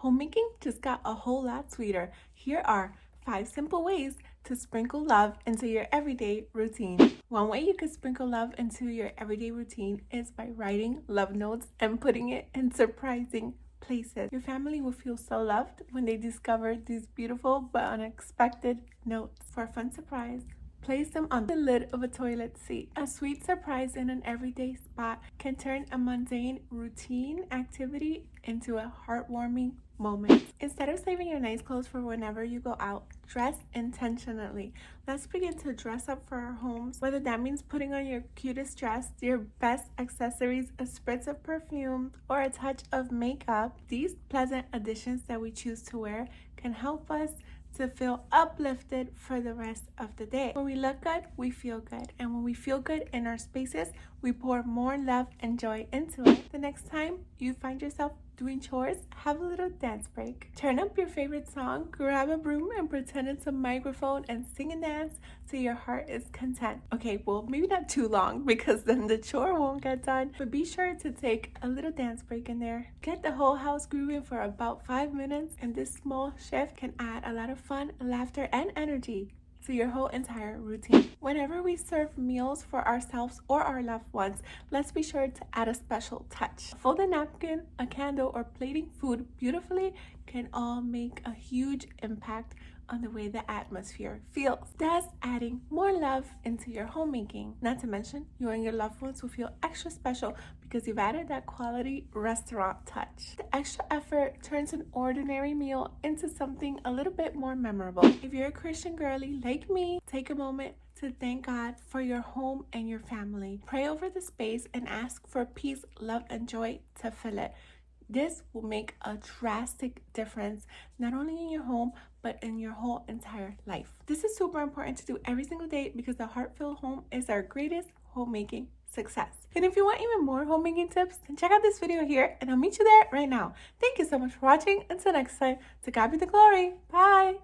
Homemaking just got a whole lot sweeter. Here are 5 simple ways to sprinkle love into your everyday routine. One way you could sprinkle love into your everyday routine is by writing love notes and putting it in surprising places. Your family will feel so loved when they discover these beautiful but unexpected notes. For a fun surprise, place them on the lid of a toilet seat. A sweet surprise in an everyday spot can turn a mundane routine activity into a heartwarming moment. Instead of saving your nice clothes for whenever you go out, dress intentionally. Let's begin to dress up for our homes, whether that means putting on your cutest dress, your best accessories, a spritz of perfume, or a touch of makeup. These pleasant additions that we choose to wear can help us to feel uplifted for the rest of the day. When we look good, we feel good. And when we feel good in our spaces, we pour more love and joy into it. The next time you find yourself doing chores, have a little dance break. Turn up your favorite song, grab a broom and pretend it's a microphone and sing and dance till your heart is content. Okay, well, maybe not too long because then the chore won't get done, but be sure to take a little dance break in there. Get the whole house grooving for about 5 minutes, and this small shift can add a lot of fun, laughter, and energy to your whole entire routine. Whenever we serve meals for ourselves or our loved ones, let's be sure to add a special touch. Fold a napkin, a candle, or plating food beautifully can all make a huge impact on the way the atmosphere feels, thus adding more love into your homemaking. Not to mention, you and your loved ones will feel extra special because you've added that quality restaurant touch. The extra effort turns an ordinary meal into something a little bit more memorable. If you're a Christian girly like me, take a moment to thank God for your home and your family. Pray over the space and ask for peace, love, and joy to fill it. This will make a drastic difference, not only in your home, but in your whole entire life. This is super important to do every single day because the heart-filled home is our greatest homemaking success. And if you want even more homemaking tips, then check out this video here and I'll meet you there right now. Thank you so much for watching. Until next time, to God be the glory. Bye.